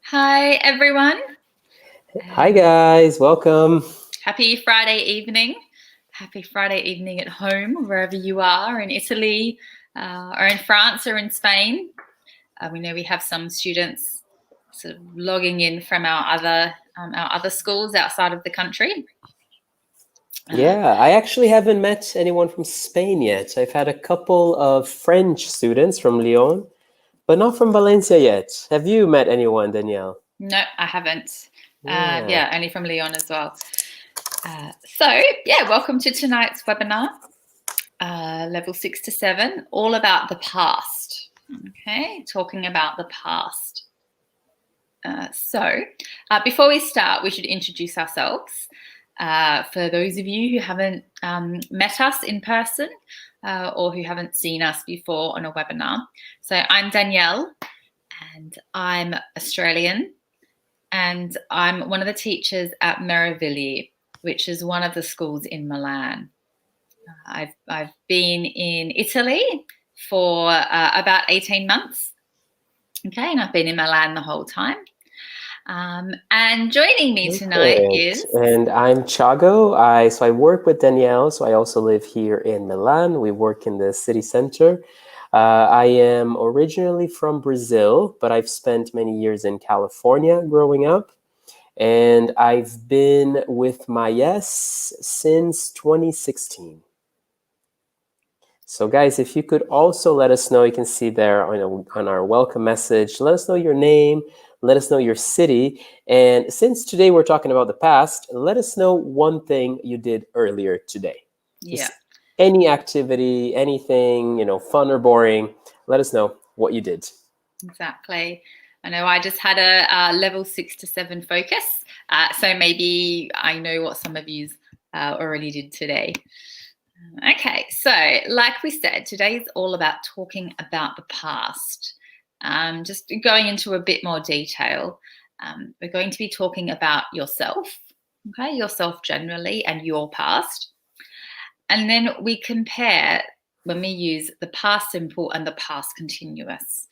Hi, everyone. Hi, guys. Welcome. Happy Friday evening. Happy Friday evening at home, wherever you are, in Italy, or in France, or in Spain. We know we have some students sort of logging in from our other schools outside of the country. Yeah, I actually haven't met anyone from Spain yet. I've had a couple of French students from Lyon, but not from Valencia yet. Have you met anyone, Danielle? No, I haven't. Yeah. Only from Lyon as well. Welcome to tonight's webinar, level 6 to 7, all about the past. Okay, talking about the past. Before we start, we should introduce ourselves. For those of you who haven't met us in person or who haven't seen us before on a webinar. So I'm Danielle, and I'm Australian, and I'm one of the teachers at Meravigli, which is one of the schools in Milan. I've been in Italy for about 18 months. Okay, and I've been in Milan the whole time. And joining me tonight is... And I'm Thiago. I work with Danielle, so I also live here in Milan. We work in the city center. I am originally from Brazil, but I've spent many years in California growing up. And I've been with Mayes since 2016. So guys, if you could also let us know, you can see there on our welcome message, let us know your name, let us know your city. And since today we're talking about the past, let us know one thing you did earlier today. Yeah. Just any activity, anything, fun or boring, let us know what you did. Exactly. I know I just had a level 6 to 7 focus. So maybe I know what some of you already did today. Okay, so like we said, today is all about talking about the past. Just going into a bit more detail, we're going to be talking about yourself, okay, yourself generally and your past. And then we compare when we use the past simple and the past continuous.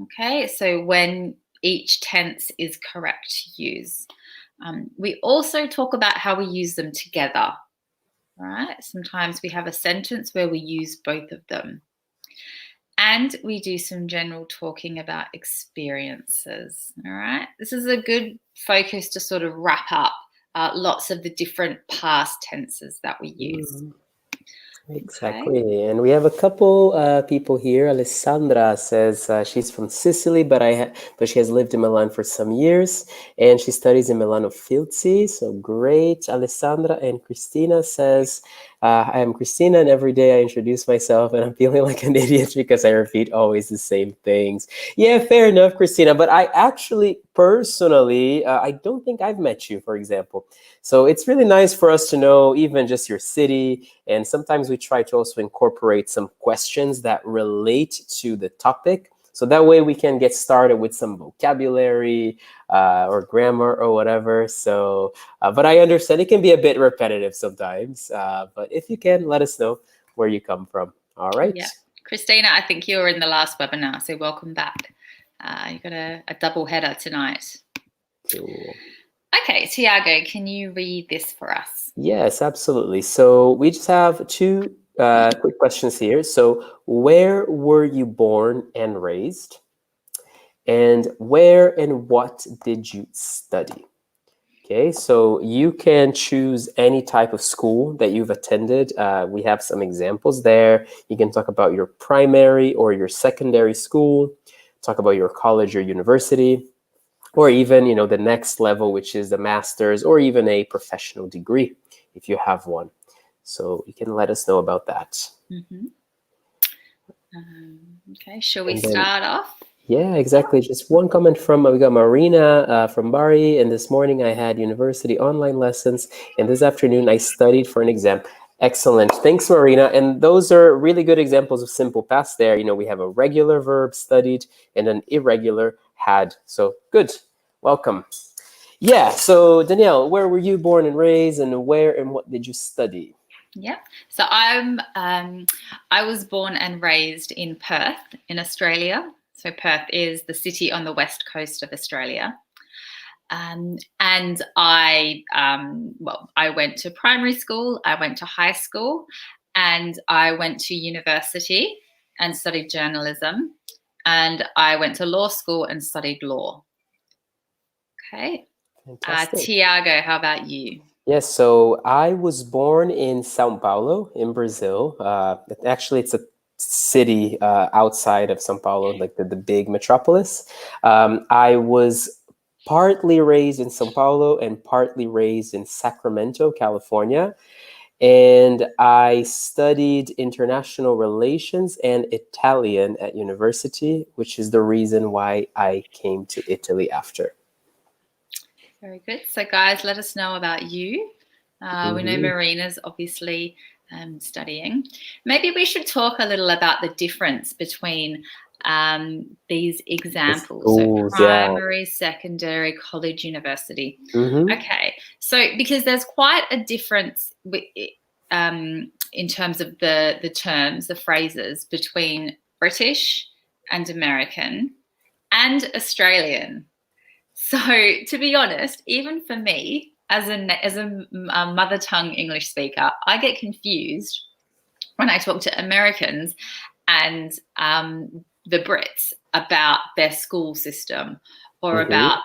Okay, so when each tense is correct to use. We also talk about how we use them together. Right? Sometimes we have a sentence where we use both of them. And we do some general talking about experiences. All right. This is a good focus to sort of wrap up lots of the different past tenses that we use. Exactly. Okay. And we have a couple people here. Alessandra says she's from Sicily, but she has lived in Milan for some years, and she studies in Milano Filzi. So great, Alessandra. And Christina says, I am Christina, and every day I introduce myself, and I'm feeling like an idiot because I repeat always the same things. Yeah, fair enough, Christina. But I actually, personally, I don't think I've met you, for example. So it's really nice for us to know even just your city. And sometimes we try to also incorporate some questions that relate to the topic. So that way we can get started with some vocabulary or grammar or whatever. So, but I understand it can be a bit repetitive sometimes. But if you can, let us know where you come from. All right. Yeah. Christina, I think you were in the last webinar, so welcome back. You got a double header tonight. Cool. Okay, Thiago, can you read this for us? Yes, absolutely. So we just have two quick questions here. So where were you born and raised? And where and what did you study? Okay, so you can choose any type of school that you've attended. We have some examples there. You can talk about your primary or your secondary school, talk about your college or university, or even, the next level, which is the master's or even a professional degree, if you have one. So you can let us know about that. Mm-hmm. Okay, shall we start off? Yeah, exactly. Just one comment we got Marina from Bari. And this morning I had university online lessons. And this afternoon I studied for an exam. Excellent. Thanks, Marina. And those are really good examples of simple past there. We have a regular verb, studied, and an irregular, had. So good. Welcome. Yeah. So Danielle, where were you born and raised, and where and what did you study? Yeah. So I was born and raised in Perth in Australia. So Perth is the city on the west coast of Australia. And I went to primary school, I went to high school, and I went to university and studied journalism, and I went to law school and studied law. Okay. Fantastic. Thiago, how about you? Yes, so I was born in São Paulo in Brazil. Actually, it's a city outside of São Paulo, like the big metropolis. I was partly raised in São Paulo and partly raised in Sacramento, California. And I studied international relations and Italian at university, which is the reason why I came to Italy after. Very good. So, guys, let us know about you. We know Marina's obviously studying. Maybe we should talk a little about the difference between these examples. Schools, so primary, secondary, college, university. Okay. So, because there's quite a difference in terms of the terms, the phrases between British and American and Australian. So, to be honest, even for me, as a mother tongue English speaker, I get confused when I talk to Americans and the Brits about their school system or about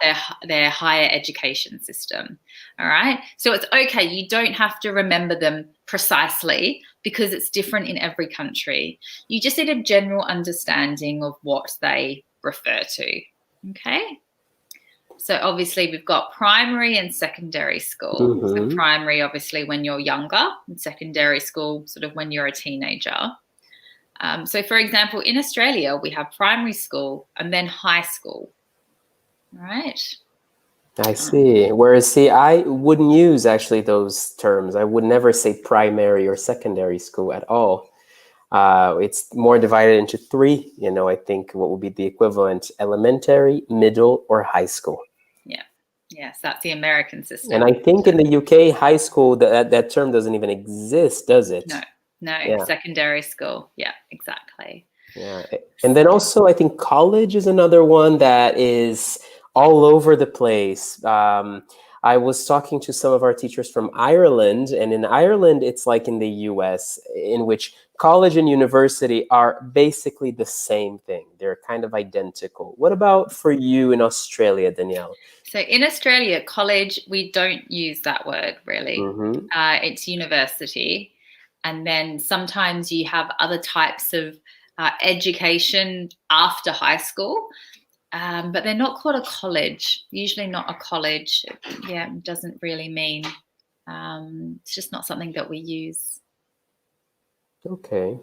their higher education system. All right. So it's okay. You don't have to remember them precisely because it's different in every country. You just need a general understanding of what they refer to. Okay. So obviously we've got primary and secondary school. So primary, obviously, when you're younger, and secondary school, sort of when you're a teenager. So for example, in Australia, we have primary school and then high school. All right. I see. Whereas, I wouldn't use actually those terms. I would never say primary or secondary school at all. It's more divided into three. I think what would be the equivalent: elementary, middle, or high school. Yeah. Yes, that's the American system. And I think in the UK, high school, that term doesn't even exist, does it? No. Yeah. Secondary school. Yeah, exactly. Yeah. And then also, I think college is another one that is all over the place. I was talking to some of our teachers from Ireland, and in Ireland, it's like in the US, in which college and university are basically the same thing. They're kind of identical. What about for you in Australia, Danielle? So in Australia, college, we don't use that word really. It's university. And then sometimes you have other types of education after high school. But they're not called a college, usually not a college. Yeah, it doesn't really mean, it's just not something that we use. Okay.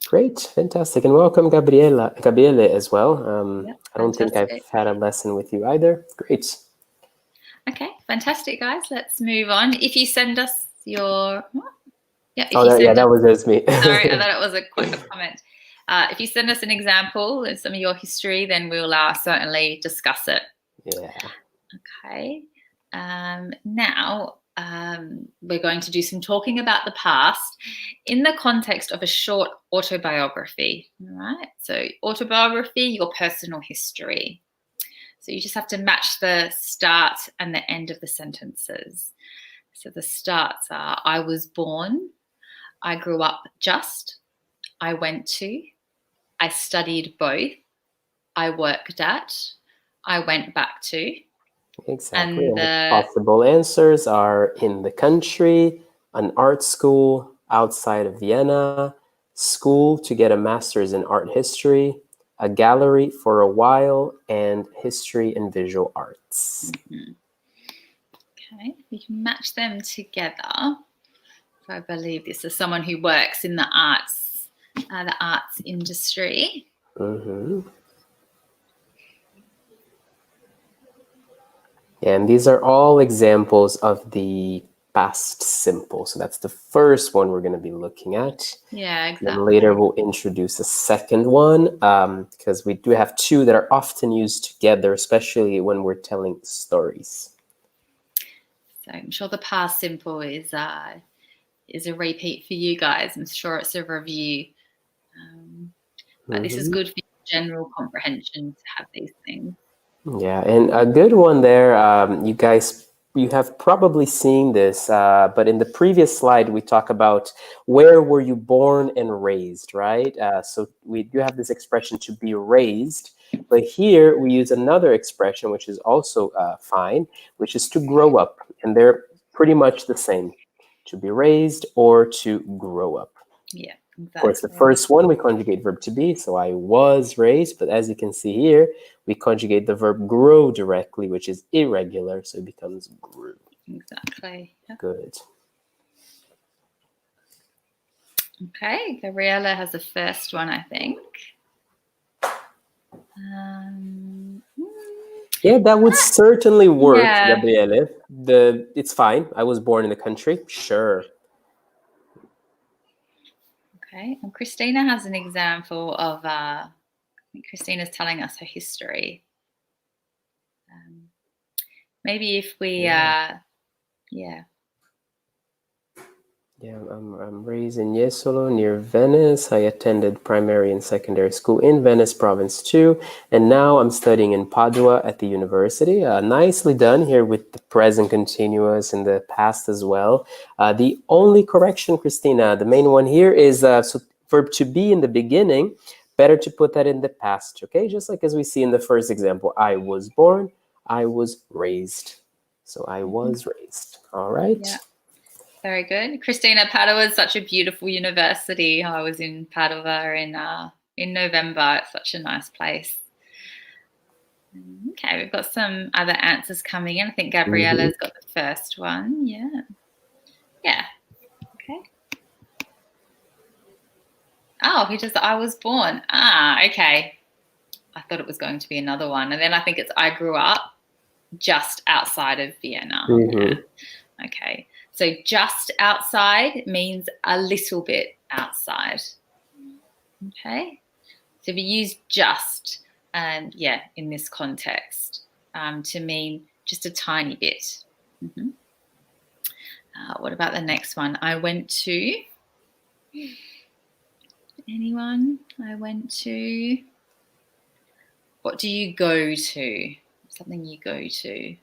Great, fantastic. And welcome, Gabriele, as well. I don't think I've had a lesson with you either. Great. Okay, fantastic, guys. Let's move on. If you send us your... that was just me. Sorry, I thought it was a comment. If you send us an example of some of your history, then we'll certainly discuss it. Yeah. Okay. Now, we're going to do some talking about the past in the context of a short autobiography. All right. So autobiography, your personal history. So you just have to match the start and the end of the sentences. So the starts are: I was born, I grew up just, I went to, I studied both, I worked at, I went back to. Exactly. And the possible answers are: in the country, an art school outside of Vienna, school to get a master's in art history, a gallery for a while, and history and visual arts. Okay, you can match them together. So I believe this is someone who works in the arts industry. And these are all examples of the past simple. So that's the first one we're going to be looking at. Yeah, exactly. And later we'll introduce a second one, because we do have two that are often used together, especially when we're telling stories. So I'm sure the past simple is a repeat for you guys. I'm sure it's a review. But this is good for you general comprehension to have these things. Yeah, and a good one there. You have probably seen this, but in the previous slide, we talk about where were you born and raised, right? So we do have this expression to be raised, but here we use another expression, which is also fine, which is to grow up, and they're pretty much the same, to be raised or to grow up. Yeah, exactly. Of course, the first one we conjugate verb to be, so I was raised, but as you can see here, we conjugate the verb grow directly, which is irregular, so it becomes grew. Exactly. Yeah. Good. Okay, Gabriella has the first one, I think. Yeah, that would certainly work, Yeah. Gabriele. It's fine. I was born in the country. Sure. Okay, and Christina has an example of, I think Christina's telling us her history. Maybe if we, yeah. Yeah, I'm raised in Jesolo near Venice. I attended primary and secondary school in Venice province too. And now I'm studying in Padua at the university. Nicely done here with the present continuous in the past as well. The only correction, Christina, the main one here is so verb to be in the beginning, better to put that in the past, okay? Just like as we see in the first example, I was born, I was raised. So I was raised, all right? Yeah. Very good. Christina, Padua is such a beautiful university. I was in Padua in November. It's such a nice place. Okay, we've got some other answers coming in. I think Gabriella's got the first one. Yeah. Yeah. Okay. Oh, he just, I was born. Okay. I thought it was going to be another one. And then I think it's I grew up just outside of Vienna. Yeah. Okay. So just outside means a little bit outside. Okay. So we use just, in this context to mean just a tiny bit. What about the next one? I went to. Anyone? I went to. What do you go to? Something you go to.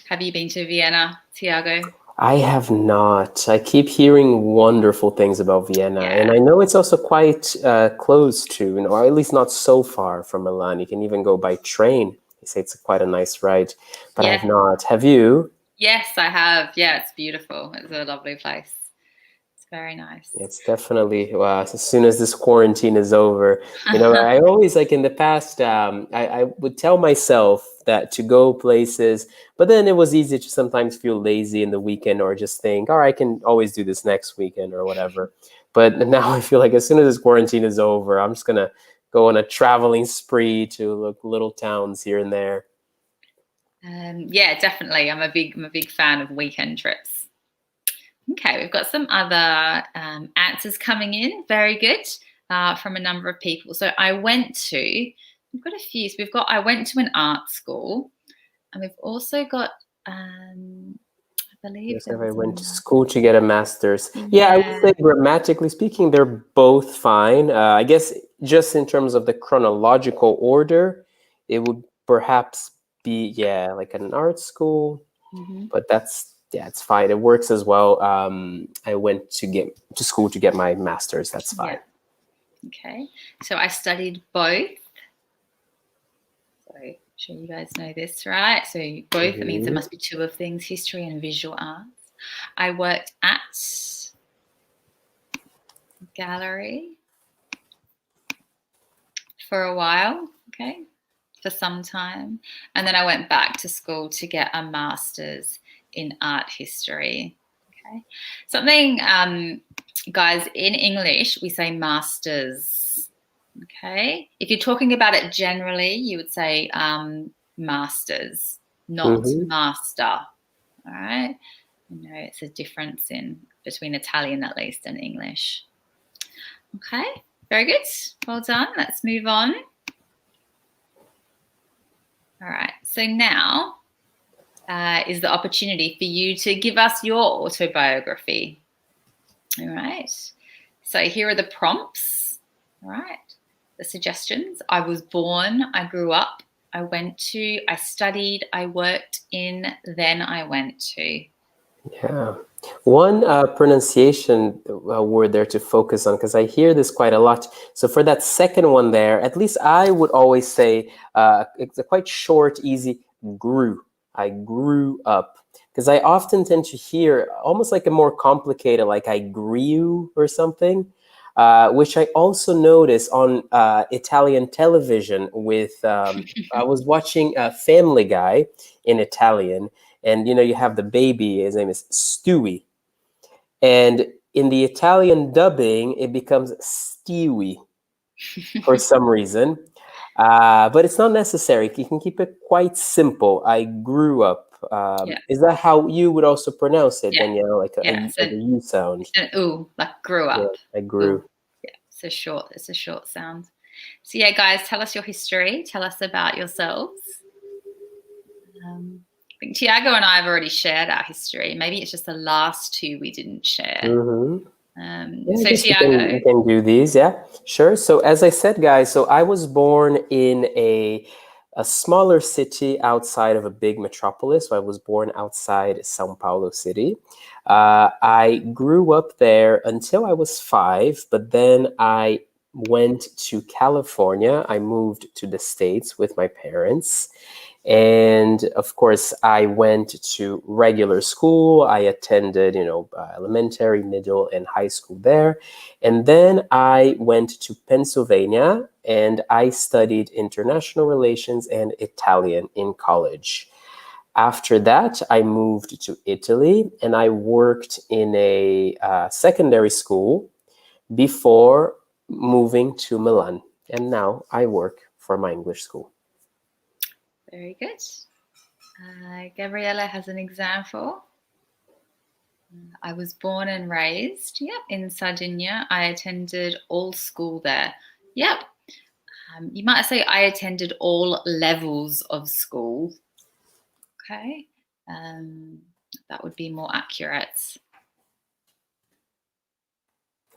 Have you been to Vienna, Thiago? I have not. I keep hearing wonderful things about Vienna, and I know it's also quite close to, or at least not so far from Milan. You can even go by train. They say it's quite a nice ride, but I have not. Have you? Yes, I have. Yeah, it's beautiful. It's a lovely place. It's very nice. It's definitely, as soon as this quarantine is over, I always, like in the past, I would tell myself that to go places, but then it was easy to sometimes feel lazy in the weekend or just think, all right, I can always do this next weekend or whatever. But now I feel like as soon as this quarantine is over, I'm just going to go on a traveling spree to little towns here and there. Yeah, definitely. I'm a big fan of weekend trips. Okay, we've got some other answers coming in. Very good from a number of people. So we've got a few. So we've got, I went to an art school, and we've also got, I believe. Yes, I went to school to get a master's. Yeah, I would say grammatically speaking, they're both fine. I guess just in terms of the chronological order, it would perhaps be, like an art school, but it's fine. It works as well. I went to school to get my master's. That's fine. Yeah. Okay. So I studied both. So I'm sure you guys know this, right? So both, it means there must be two of things, history and visual arts. I worked at gallery for a while, okay, for some time. And then I went back to school to get a master's in art history. Okay. Something, guys, in English, we say masters. Okay. If you're talking about it generally, you would say masters, not master. All right. It's a difference between Italian, at least, and English. Okay. Very good. Well done. Let's move on. All right. So now is the opportunity for you to give us your autobiography. All right. So here are the prompts. All right. The suggestions. I was born, I grew up, I went to, I studied, I worked in, then I went to. Yeah. One pronunciation word there to focus on, because I hear this quite a lot. So for that second one there, at least I would always say it's a quite short, easy grew. I grew up. Because I often tend to hear almost like a more complicated, like I grew or something, which I also notice on Italian television with, I was watching Family Guy in Italian, and you have the baby, his name is Stewie, and in the Italian dubbing it becomes Stewie for some reason, but it's not necessary. You can keep it quite simple. I grew up. Yeah. Is that how you would also pronounce it, Yeah. Danielle? Like Yeah. like a U sound? An ooh, like grew Yeah, up. I grew. Ooh. Yeah. It's a short sound. So yeah, guys, tell us your history. Tell us about yourselves. I think Thiago and I have already shared our history. Maybe it's just the last two we didn't share. Mm-hmm. Yeah, I So guess Thiago, we can do these. Yeah, sure. So as I said, guys, so I was born in a smaller city outside of a big metropolis. So I was born outside São Paulo city. I grew up there until I was 5, but then I went to California. I moved to the States with my parents. And of course, I went to regular school. I attended, elementary, middle, and high school there. And then I went to Pennsylvania and I studied international relations and Italian in college. After that, I moved to Italy and I worked in a secondary school before moving to Milan. And now I work for my English school. very good. Gabriella has an example. I was born and raised, in Sardinia. I attended all school there. Yep. You might say I attended all levels of school. Okay. That would be more accurate.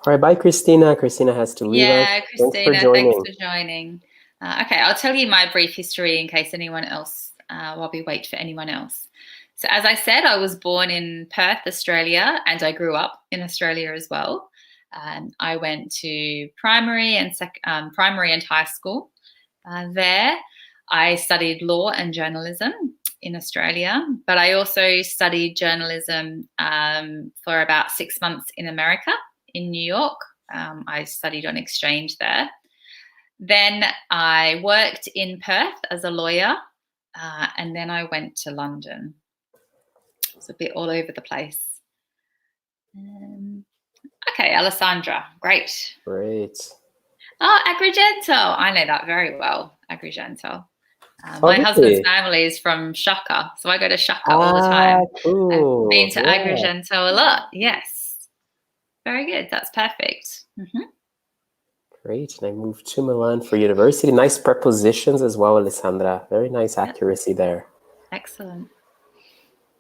All right, bye, Christina. Christina has to leave us. Yeah, Christina, Thanks for joining. thanks for joining. Okay, I'll tell you my brief history in case anyone else, while we wait for anyone else. So as I said, I was born in Perth, Australia, and I grew up in Australia as well. I went to primary and high school. There, I studied law and journalism in Australia, but I also studied journalism for about 6 months in America, in New York. I studied on exchange there. Then I worked in Perth as a lawyer, and then I went to London. It's a bit all over the place. Okay, Alessandra, great. Great. Oh, Agrigento. I know that very well, Agrigento. My really? husband's family is from Shaka, so I go to Shaka all the time. Cool. I've been to Yeah. Agrigento a lot. Yes. Very good. That's perfect. Great. And I moved to Milan for university. Nice prepositions as well, Alessandra. Very nice accuracy there. Excellent.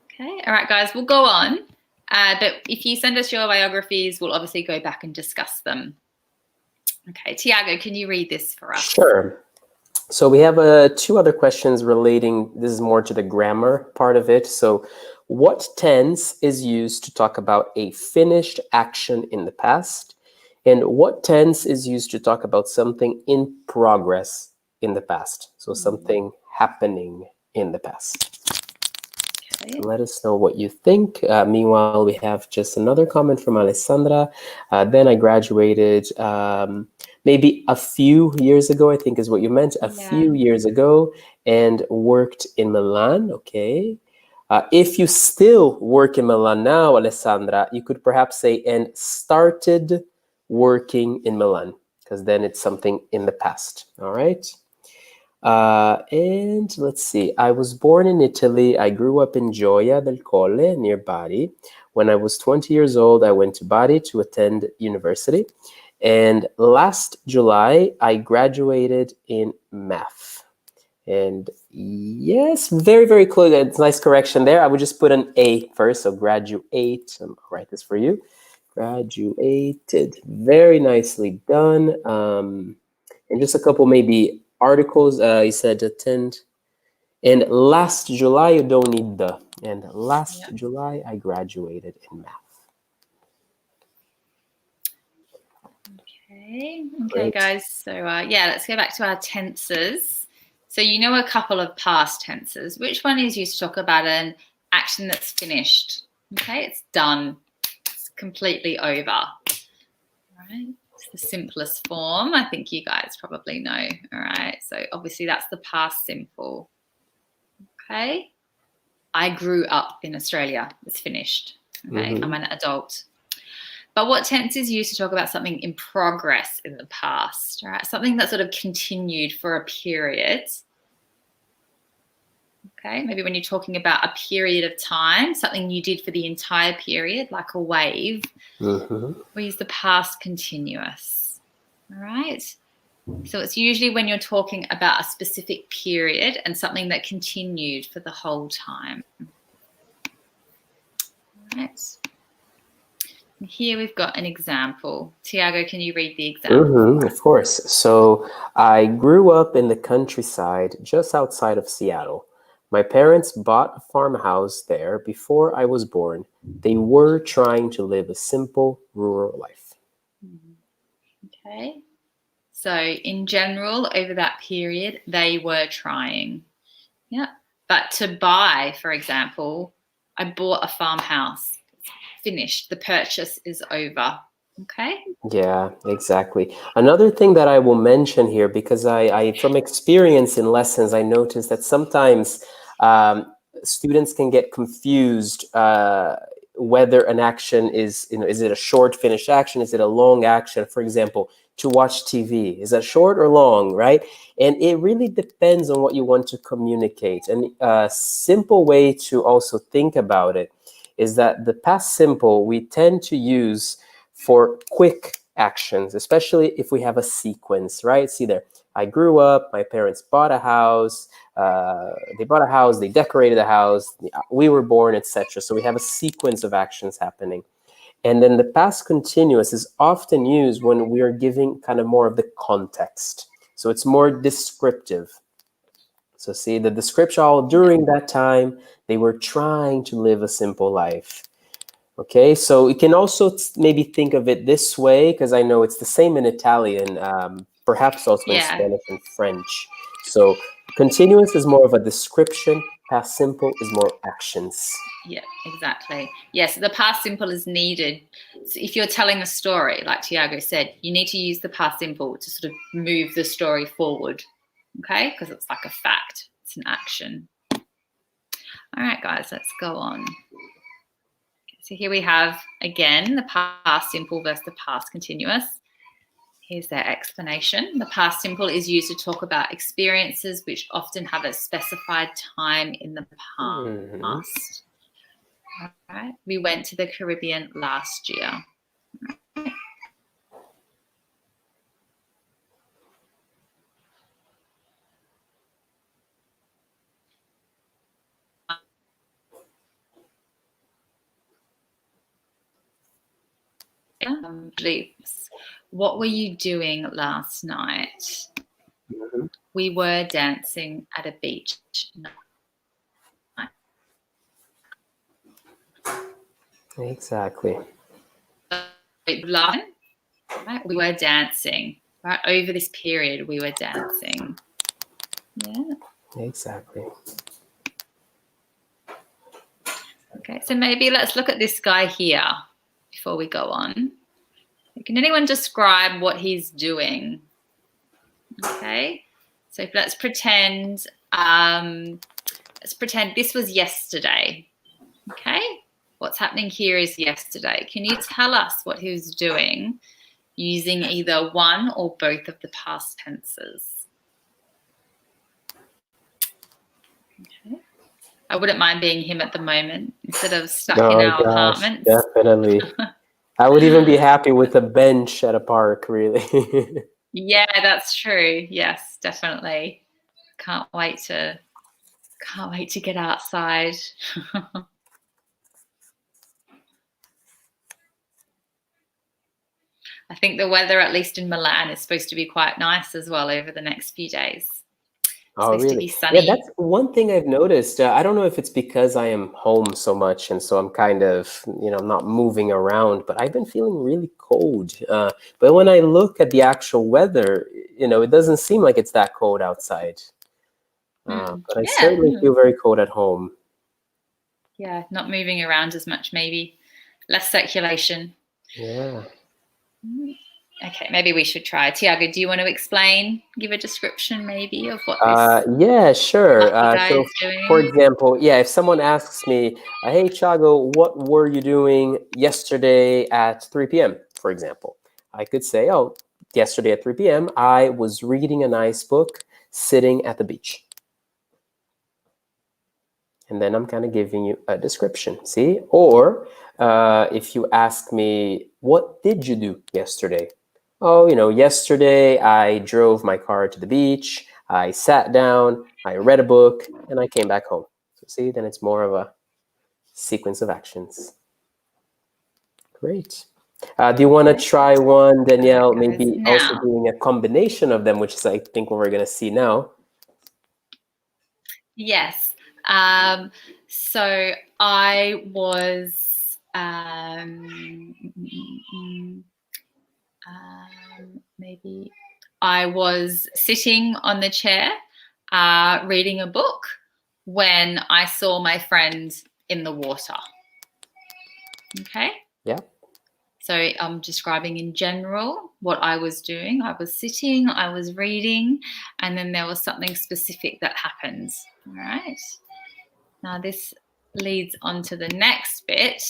Okay. All right, guys, we'll go on. But if you send us your biographies, we'll obviously go back and discuss them. Okay. Thiago, can you read this for us? Sure. So we have 2 other questions relating, this is more to the grammar part of it. So what tense is used to talk about a finished action in the past? And what tense is used to talk about something in progress in the past? So something happening in the past. Okay. Let us know what you think. Meanwhile, we have just another comment from Alessandra. Then I graduated maybe a few years ago, I think is what you meant, a few years ago, and worked in Milan. Okay. If you still work in Milan now, Alessandra, you could perhaps say, and started working in Milan, because then it's something in the past. All right. And let's see. I was born in Italy. I grew up in Gioia del Colle near Bari. When I was 20 years old, I went to Bari to attend university. And last July, I graduated in math. And yes, very, very close. It's a nice correction there. I would just put an A first, so graduate. I'll write this for you. Graduated. Very nicely done. And just a couple maybe articles. You said attend. And last July, you don't need the. And last July, I graduated in math. Okay, Great. guys. So yeah, let's go back to our tenses. So you know a couple of past tenses. Which one is used to talk about an action that's finished? Okay, it's done. It's completely over. All right. It's the simplest form. I think you guys probably know. All right. So obviously that's the past simple. Okay. I grew up in Australia. It's finished. Okay. I'm an adult. But what tense is used to talk about something in progress in the past, right? Something that sort of continued for a period. Okay, maybe when you're talking about a period of time, something you did for the entire period, like a wave, we use the past continuous. All right. So it's usually when you're talking about a specific period and something that continued for the whole time. All right. Here we've got an example. Thiago, can you read the example? Of course. So I grew up in the countryside just outside of Seattle. My parents bought a farmhouse there before I was born. They were trying to live a simple rural life. Okay. So in general, over that period, they were trying. Yeah. But to buy, for example, I bought a farmhouse. Finished. The purchase is over. Okay. Yeah, exactly. Another thing that I will mention here, because I from experience in lessons, I noticed that sometimes students can get confused whether an action is, is it a short finished action? Is it a long action? For example, to watch TV, is that short or long, right? And it really depends on what you want to communicate. And a simple way to also think about it is that the past simple we tend to use for quick actions, especially if we have a sequence, right? See there, I grew up, my parents bought a house, they decorated the house, we were born, etc. So we have a sequence of actions happening. And then the past continuous is often used when we are giving kind of more of the context. So it's more descriptive. So see, the description, all during that time, they were trying to live a simple life. Okay, so you can also maybe think of it this way, because I know it's the same in Italian, perhaps also in Spanish and French. So continuous is more of a description, past simple is more actions. Yeah, exactly. Yes, the past simple is needed. So if you're telling a story, like Thiago said, you need to use the past simple to sort of move the story forward, okay? Because it's like a fact, it's an action. All right, guys, let's go on. So here we have, again, the past simple versus the past continuous. Here's their explanation. The past simple is used to talk about experiences which often have a specified time in the past. All right. We went to the Caribbean last year. What were you doing last night? We were dancing at a beach. Exactly. Right? We were dancing. Right? Over this period, we were dancing. Yeah. Exactly. Okay, so maybe let's look at this guy here before we go on. Can anyone describe what he's doing? Okay, so let's pretend this was yesterday. Okay, what's happening here is yesterday. Can you tell us what he was doing using either one or both of the past tenses? Okay. I wouldn't mind being him at the moment instead of stuck in our apartments. Definitely. I would even be happy with a bench at a park, really. Yeah, that's true. Yes, definitely. Can't wait to get outside. I think the weather, at least in Milan, is supposed to be quite nice as well over the next few days. It's Oh, supposed to really? be Yeah, sunny. that's one thing I've noticed. I don't know if it's because I am home so much, and so I'm kind of, I'm not moving around, but I've been feeling really cold. But when I look at the actual weather, it doesn't seem like it's that cold outside. But I Yeah. certainly feel very cold at home. Yeah, not moving around as much, maybe. Less circulation. Yeah. Okay, maybe we should try. Thiago, do you want to explain, give a description maybe of what this Yeah, sure. lucky guy So, is doing? for example, if someone asks me, hey, Chago, what were you doing yesterday at 3 p.m., for example, I could say, oh, yesterday at 3 p.m., I was reading a nice book sitting at the beach. And then I'm kind of giving you a description, see? Or if you ask me, what did you do yesterday? Oh, yesterday I drove my car to the beach, I sat down, I read a book, and I came back home. So see, then it's more of a sequence of actions. Great. Do you want to try one, Danielle, All right, guys. maybe also Now, doing a combination of them, which is, I think, what we're going to see now? yes. So I was maybe I was sitting on the chair reading a book when I saw my friend in the water. Okay. Yeah. So I'm describing in general what I was doing. I was sitting, I was reading, and then there was something specific that happens. All right. Now this leads on to the next bit.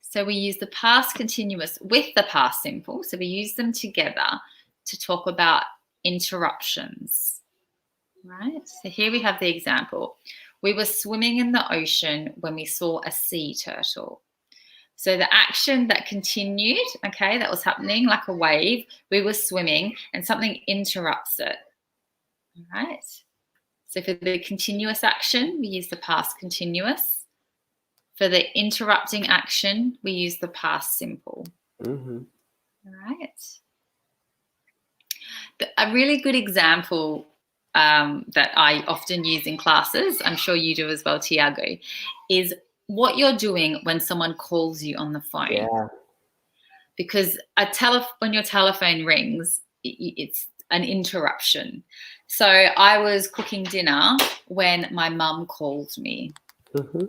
So we use the past continuous with the past simple. So we use them together to talk about interruptions. Right. So here we have the example. We were swimming in the ocean when we saw a sea turtle. So the action that continued, okay, that was happening like a wave, we were swimming and something interrupts it. All right. So for the continuous action, we use the past continuous. For the interrupting action, we use the past simple. Mm-hmm. All right. A really good example that I often use in classes, I'm sure you do as well, Thiago, is what you're doing when someone calls you on the phone. Yeah. Because when your telephone rings, it's an interruption. So I was cooking dinner when my mum called me. Mm-hmm.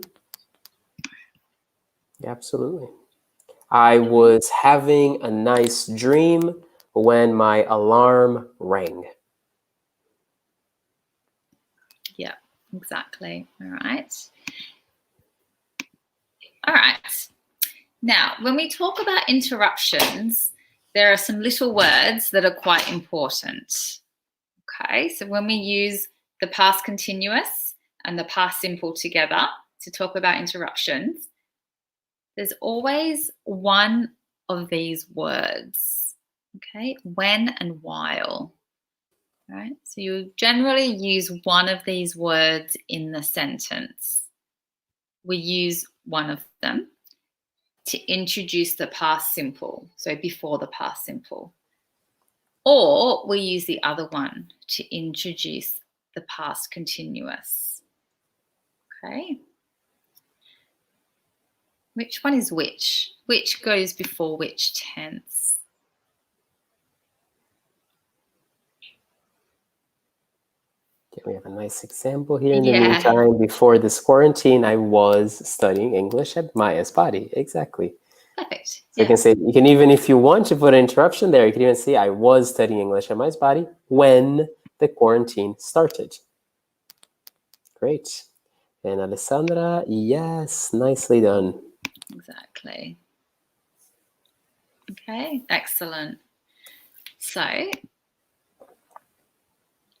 Absolutely. I was having a nice dream when my alarm rang. Yeah, exactly. All right. All right. Now, when we talk about interruptions, there are some little words that are quite important. Okay, so when we use the past continuous and the past simple together to talk about interruptions, there's always one of these words, okay, when and while, right? So you generally use one of these words in the sentence. We use one of them to introduce the past simple, so before the past simple. Or we use the other one to introduce the past continuous. Okay. Which one is which? Which goes before which tense? Okay, we have a nice example here. In the meantime, before this quarantine, I was studying English at Maya's body. Exactly. Perfect. So you can say, even if you want to put an interruption there, you can even say, I was studying English at Maya's body when the quarantine started. Great. And Alessandra, yes, nicely done. Exactly. Okay, excellent. So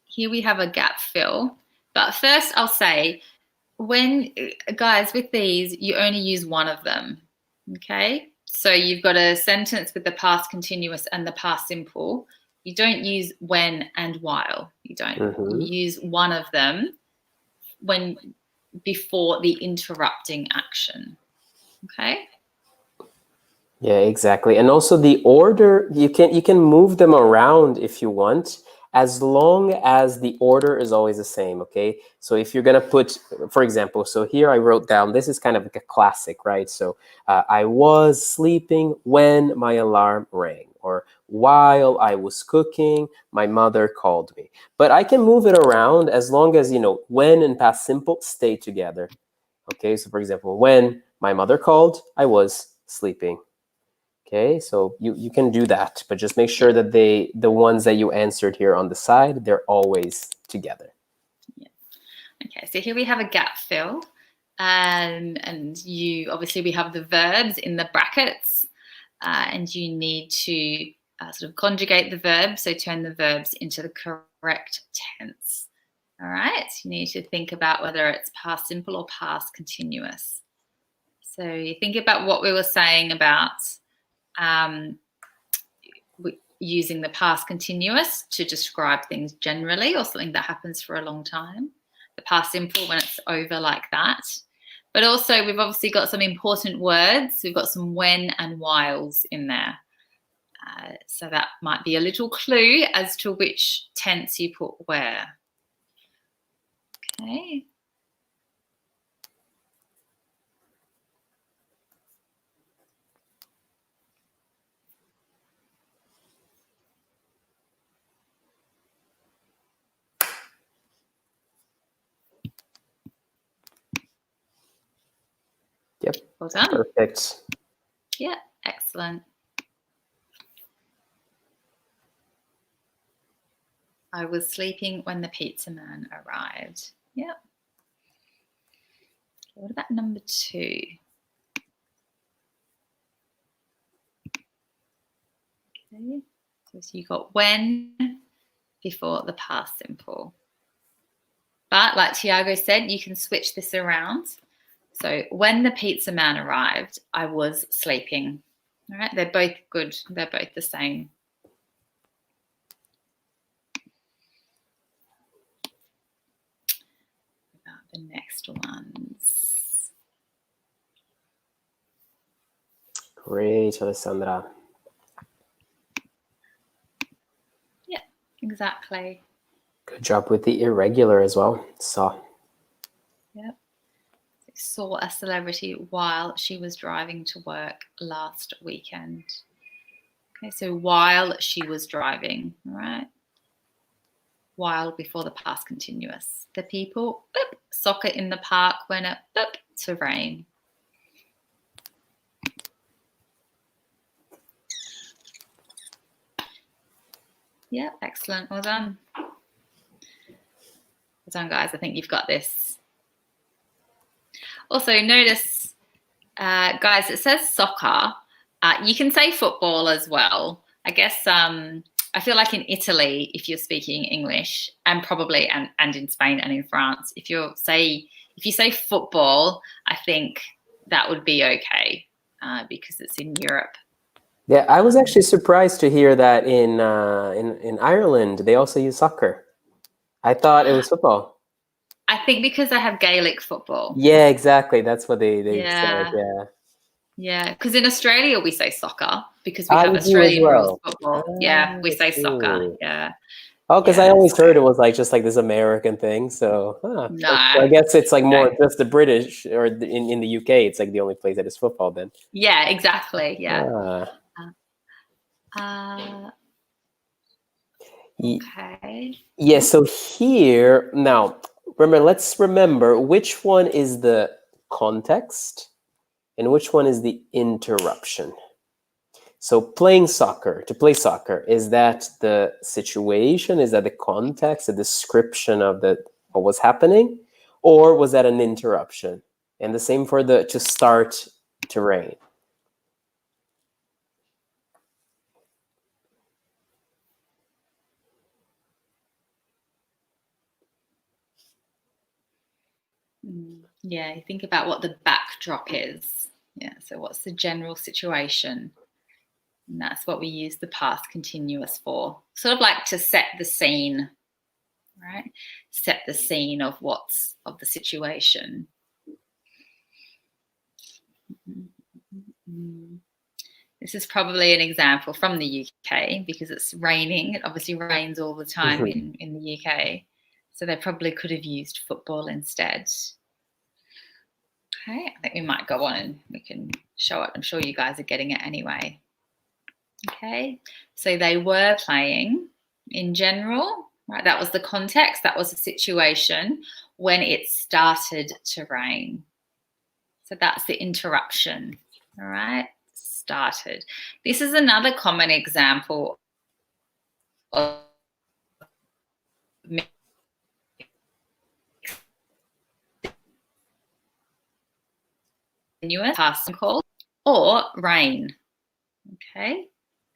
here we have a gap fill. But first I'll say, guys, with these, you only use one of them. Okay, so you've got a sentence with the past continuous and the past simple. You don't use when and while. You don't. Mm-hmm. You use one of them before the interrupting action. Okay. Yeah, exactly. And also the order, you can move them around if you want, as long as the order is always the same, okay? So if you're gonna put, for example, so here I wrote down, this is kind of like a classic, right? So I was sleeping when my alarm rang, or while I was cooking, my mother called me. But I can move it around as long as, when and past simple stay together. Okay, so for example, when my mother called, I was sleeping. Okay, so you can do that, but just make sure that the ones that you answered here on the side, they're always together. Yeah. Okay, so here we have a gap fill. And you obviously we have the verbs in the brackets, and you need to sort of conjugate the verbs, so turn the verbs into the correct tense. All right, you need to think about whether it's past simple or past continuous. So you think about what we were saying about using the past continuous to describe things generally or something that happens for a long time. The past simple when it's over like that. But also we've obviously got some important words. We've got some when and whiles in there. So that might be a little clue as to which tense you put where. Okay. Yep. Well done. Perfect. Yeah, excellent. I was sleeping when the pizza man arrived. Yep. What about number 2? Okay. So you got when before the past simple. But like Thiago said, you can switch this around. So when the pizza man arrived, I was sleeping. All right, they're both good. They're both the same. About the next ones. Great, Alessandra. Yeah, exactly. Good job with the irregular as well. Saw. Yep. Saw a celebrity while she was driving to work last weekend. Okay, so while she was driving, all right? While before the past continuous. The people, boop, soccer in the park when it boop, to rain. Yeah, excellent. Well done. Well done, guys. I think you've got this. Also, notice, guys, it says soccer. You can say football as well. I guess I feel like in Italy, if you're speaking English, and probably and in Spain and in France, if you say football, I think that would be okay because it's in Europe. Yeah, I was actually surprised to hear that in Ireland they also use soccer. I thought it was football. I think because I have Gaelic football. Yeah, exactly. That's what they said. Yeah. Yeah. Yeah, because in Australia we say soccer because we I have do as Australian rules well. football. Yeah, we I say soccer. see. Yeah. Oh, because I Yeah. always So heard it was like just like this American thing. So, so no. I guess it's like more No. just the British or in the UK. It's like the only place that is football then. Yeah, exactly. Yeah. Okay. Yeah. So here now, let's remember which one is the context and which one is the interruption. So to play soccer, is that the situation? Is that the context, the description of what was happening? Or was that an interruption? And the same for the to start to rain. Yeah, you think about what the backdrop is. Yeah, so what's the general situation? And that's what we use the past continuous for. Sort of like to set the scene, right? Set the scene of the situation. This is probably an example from the UK because it's raining. It obviously rains all the time in the UK. So they probably could have used football instead. Okay, I think we might go on and we can show it. I'm sure you guys are getting it anyway. Okay, so they were playing in general, right? That was the context, that was the situation when it started to rain. So that's the interruption, all right? Started. This is another common example of continuous past simple or rain. Okay,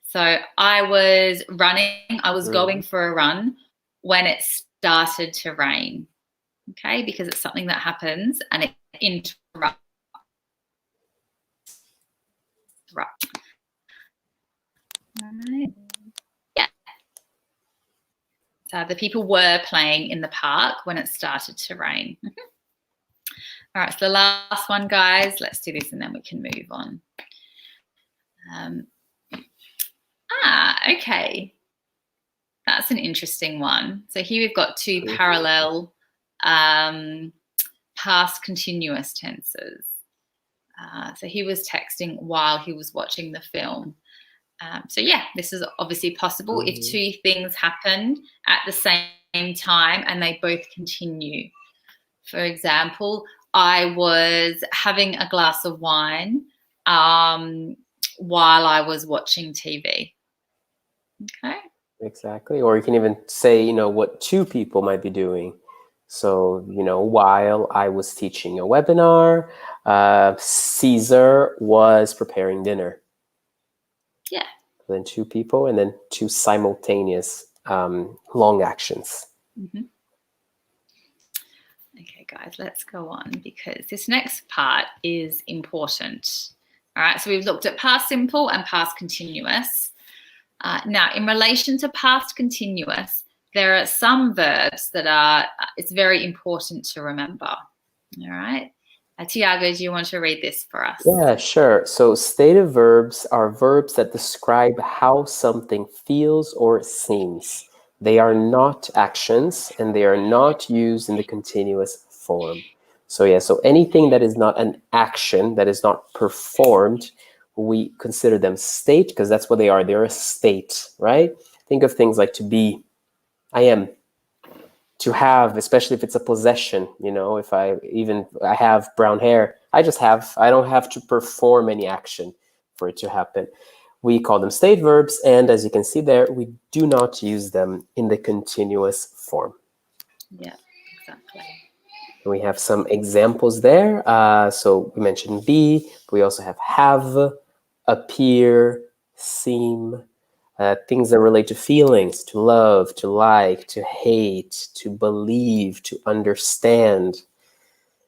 so I was running, I was going for a run when it started to rain. Okay, because it's something that happens and it interrupts. Right. Yeah. So the people were playing in the park when it started to rain. All right, so the last one, guys, let's do this and then we can move on. Okay. That's an interesting one. So here we've got two parallel past continuous tenses. So he was texting while he was watching the film. So yeah, this is obviously possible if two things happen at the same time and they both continue. For example, I was having a glass of wine while I was watching TV. Okay. Exactly. Or you can even say, you know, what two people might be doing. So, you know, while I was teaching a webinar, Caesar was preparing dinner. Yeah. Then two people and then two simultaneous long actions. Okay, guys, let's go on because this next part is important. All right, so we've looked at past simple and past continuous. Now, in relation to past continuous, there are some verbs that it's very important to remember. All right. Thiago, do you want to read this for us? Yeah, sure. So stative verbs are verbs that describe how something feels or seems. They are not actions and they are not used in the continuous form. So yeah, so anything that is not an action, that is not performed, we consider them state because that's what they are. They're a state, right? Think of things like to be, I am, to have, especially if it's a possession, you know, if I have brown hair, I just have, I don't have to perform any action for it to happen. We call them state verbs, and as you can see there, we do not use them in the continuous form. Yeah, exactly. We have some examples there. So we mentioned be, but we also have, appear, seem, things that relate to feelings, to love, to like, to hate, to believe, to understand.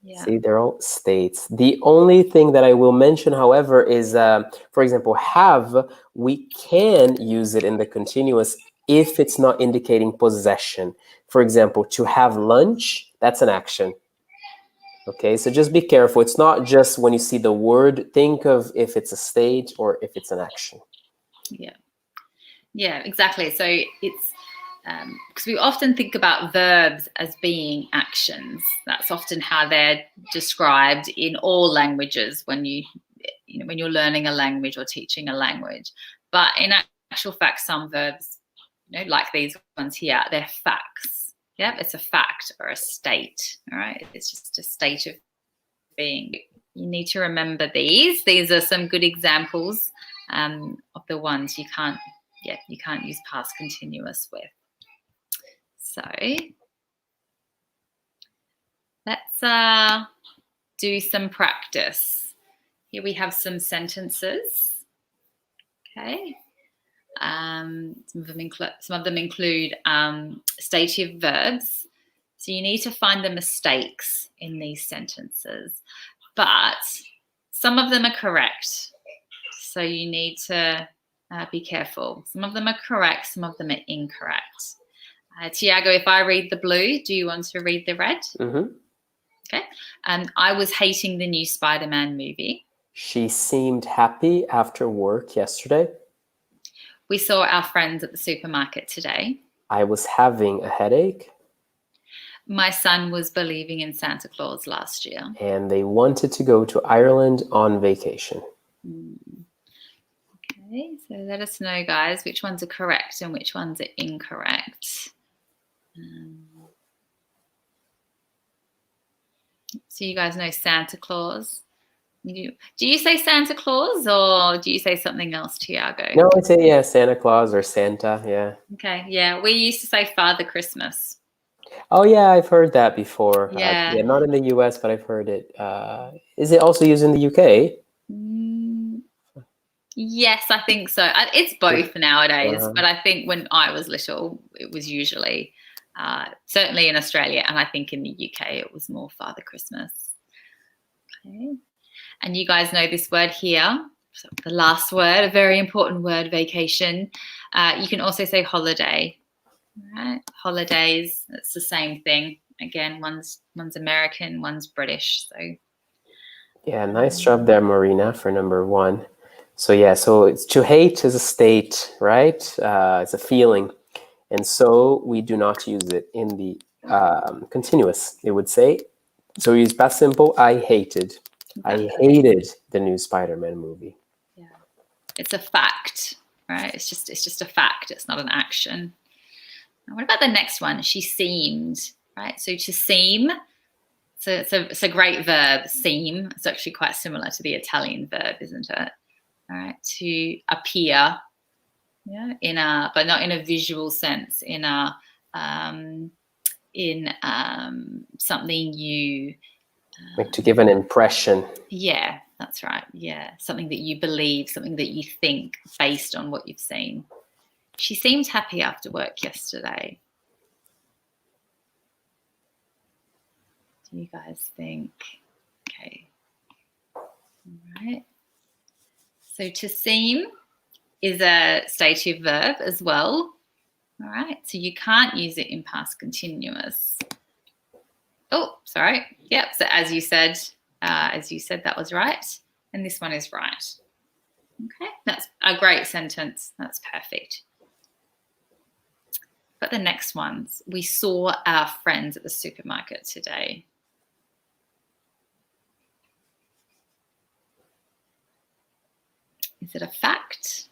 Yeah. See, they're all states. The only thing that I will mention, however, is, for example, have, we can use it in the continuous if it's not indicating possession. For example, to have lunch, that's an action. Okay, so just be careful. It's not just when you see the word, think of if it's a state or if it's an action. Yeah. Yeah, exactly. So it's because we often think about verbs as being actions. That's often how they're described in all languages when when you're learning a language or teaching a language. But in actual fact, some verbs, like these ones here, they're facts. Yeah, it's a fact or a state. All right, it's just a state of being. You need to remember these. These are some good examples of the ones you can't use past continuous with. So let's do some practice. Here we have some sentences. Okay. Some of them include stative verbs. So you need to find the mistakes in these sentences, but some of them are correct. So you need to be careful. Some of them are correct, some of them are incorrect. Thiago, if I read the blue, do you want to read the red? Mm-hmm. Okay. I was hating the new Spider-Man movie. She seemed happy after work yesterday. We saw our friends at the supermarket today. I was having a headache. My son was believing in Santa Claus last year. And they wanted to go to Ireland on vacation. Okay, so let us know, guys, which ones are correct and which ones are incorrect. So you guys know Santa Claus. Do you say Santa Claus or do you say something else, Thiago? No, I say Santa Claus or Santa, yeah. Okay, yeah, we used to say Father Christmas. Oh yeah, I've heard that before. Yeah. Not in the US, but I've heard it. Is it also used in the UK? Yes, I think so. It's both nowadays, but I think when I was little, it was usually certainly in Australia, and I think in the UK it was more Father Christmas. Okay, and you guys know this word here, so the last word, a very important word, vacation. You can also say holiday. Right, holidays. It's the same thing. Again, one's American, one's British. So yeah, nice job there, Marina, for number 1. So yeah, so it's to hate is a state, right? It's a feeling, and so we do not use it in the continuous. It would say, so we use past simple. I hated. I hated the new Spider-Man movie. Yeah, it's a fact, right? It's just a fact. It's not an action. Now, what about the next one? She seemed, right? So to seem, so it's a great verb. Seem. It's actually quite similar to the Italian verb, isn't it? All right, to appear, yeah, but not in a visual sense, in something you like to give an impression. Yeah, that's right. Yeah, something that you believe, something that you think based on what you've seen. She seemed happy after work yesterday. Do you guys think? Okay, all right. So to seem is a stative verb as well. All right, so you can't use it in past continuous. Oh, sorry. Yep. So as you said, that was right, and this one is right. Okay, that's a great sentence. That's perfect. But the next ones, we saw our friends at the supermarket today. Is it a fact?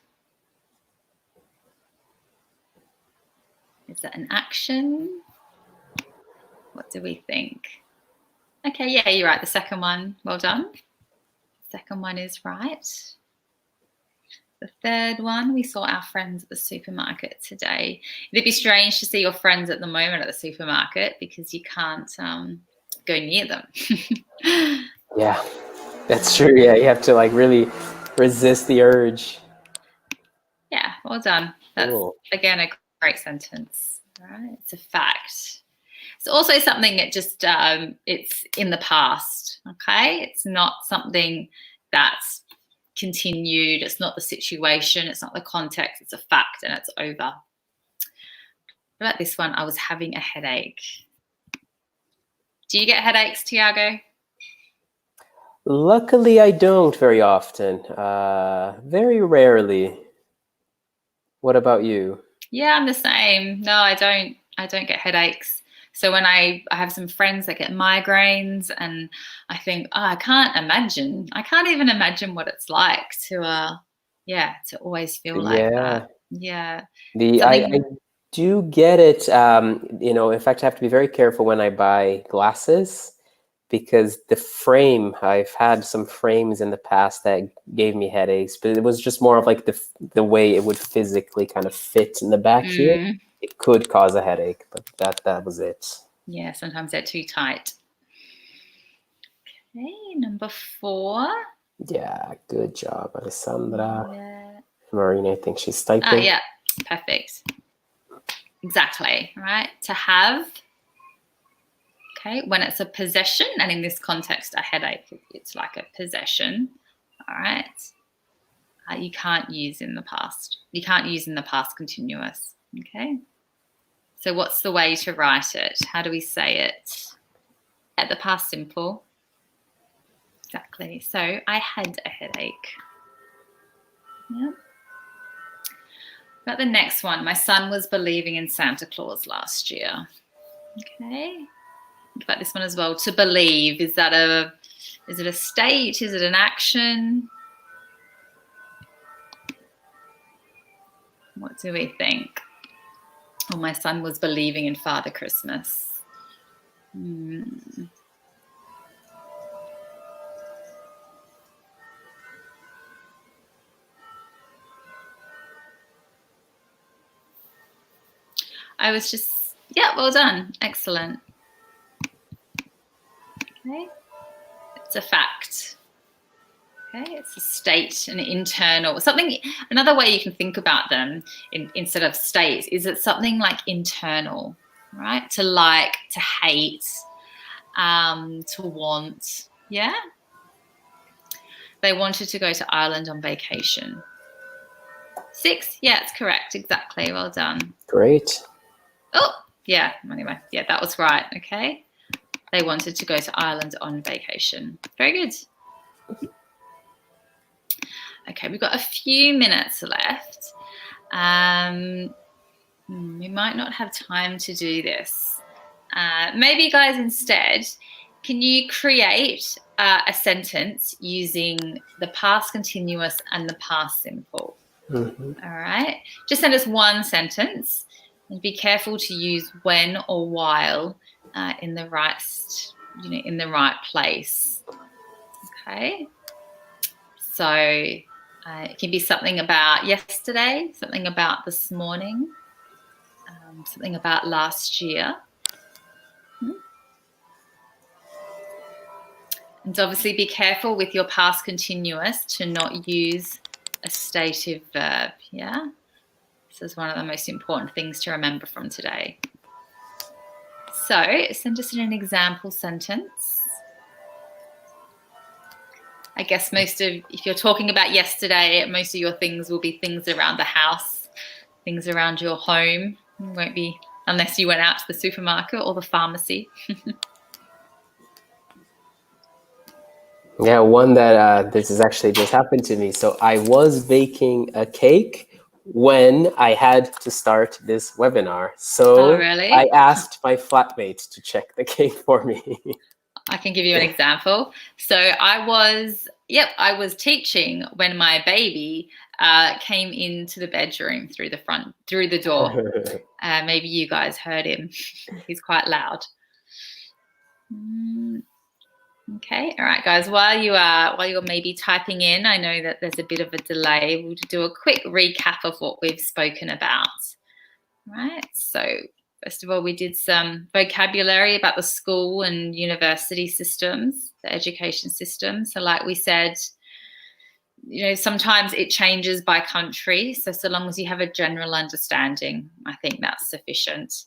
Is it an action? What do we think? Okay, yeah, you're right. The second one, well done. The second one is right. The third one, we saw our friends at the supermarket today. It'd be strange to see your friends at the moment at the supermarket because you can't go near them. Yeah, that's true. Yeah, you have to like really resist the urge. Yeah, well done. That's Cool. again a great sentence. Right, it's a fact. It's also something that just it's in the past. Okay, it's not something that's continued. It's not the situation. It's not the context. It's a fact, and it's over. What about this one? I was having a headache. Do you get headaches, Thiago? Luckily, I don't very often. Very rarely. What about you? Yeah, I'm the same. No, I don't. I don't get headaches. So when I have some friends that get migraines, and I think, oh, I can't even imagine what it's like to always feel like that. Yeah. I do get it. In fact, I have to be very careful when I buy glasses because the frame, I've had some frames in the past that gave me headaches, but it was just more of like the way it would physically kind of fit in the back here. It could cause a headache, but that was it. Yeah, sometimes they're too tight. Okay, number 4. Yeah, good job, Alessandra. Yeah. Marina, I think she's typing. Yeah, perfect. Exactly, right? To have, okay, when it's a possession, and in this context, a headache, it's like a possession, all right? You can't use in the past. You can't use in the past continuous, okay? So what's the way to write it? How do we say it? At the past simple. exactly. So I had a headache. Yeah. About the next one, my son was believing in Santa Claus last year. Okay. Think about this one as well. To believe, is it a state? Is it an action? What do we think? Oh, my son was believing in Father Christmas. I was just, yeah, well done. Excellent. Okay. It's a fact. Okay, it's a state, an internal, something, another way you can think about them instead of states is it's something like internal, right? To like, to hate, to want, yeah? They wanted to go to Ireland on vacation. 6, yeah, it's correct, exactly, well done. Great. Oh, yeah, anyway, yeah, that was right, okay? They wanted to go to Ireland on vacation. Very good. Okay, we've got a few minutes left. We might not have time to do this. Maybe, guys, instead, can you create a sentence using the past continuous and the past simple? All right, just send us one sentence and be careful to use when or while in the right, in the right place. Okay, so it can be something about yesterday, something about this morning, something about last year. And obviously be careful with your past continuous to not use a stative verb, yeah? This is one of the most important things to remember from today. So send us in an example sentence. I guess if you're talking about yesterday, most of your things will be things around the house, things around your home. It won't be, unless you went out to the supermarket or the pharmacy. Yeah, one that this has actually just happened to me. So I was baking a cake when I had to start this webinar. So really? I asked my flatmate to check the cake for me. I can give you an example. So I was teaching when my baby came into the bedroom through the door. Maybe you guys heard him. He's quite loud. Okay, all right, guys. While you're maybe typing in, I know that there's a bit of a delay. We'll do a quick recap of what we've spoken about. All right. So first of all, we did some vocabulary about the school and university systems, the education system. So like we said, sometimes it changes by country. So long as you have a general understanding, I think that's sufficient.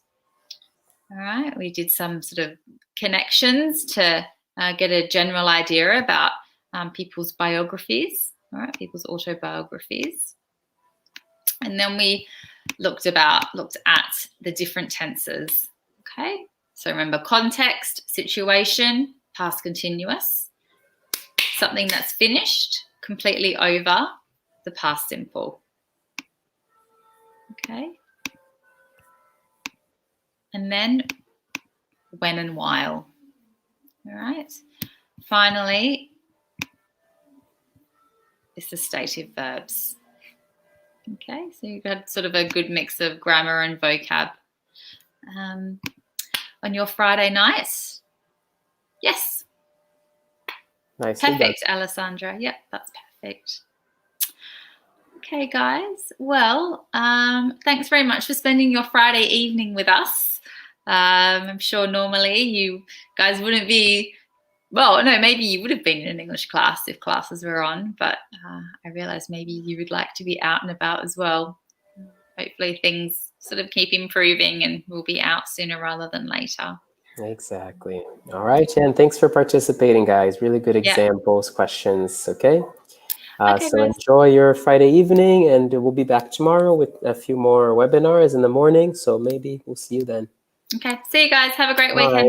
All right. We did some sort of connections to get a general idea about people's biographies, all right, people's autobiographies. And then we looked at the different tenses. Okay, so remember context, situation, past continuous, something that's finished, completely over, the past simple. Okay, and then when and while. All right, finally, it's the stative verbs. Okay, so you've got sort of a good mix of grammar and vocab. On your Friday night, yes. Nice. Perfect, Alessandra. Yep, that's perfect. Okay, guys. Well, thanks very much for spending your Friday evening with us. I'm sure normally you guys wouldn't be, well, no, maybe you would have been in an English class if classes were on, but I realised maybe you would like to be out and about as well. Hopefully things sort of keep improving and we'll be out sooner rather than later. Exactly. All right, Jen, thanks for participating, guys. Really good examples, questions, okay? Okay, so guys. enjoy your Friday evening, and we'll be back tomorrow with a few more webinars in the morning, so maybe we'll see you then. Okay, see you guys. Have a great weekend. Right.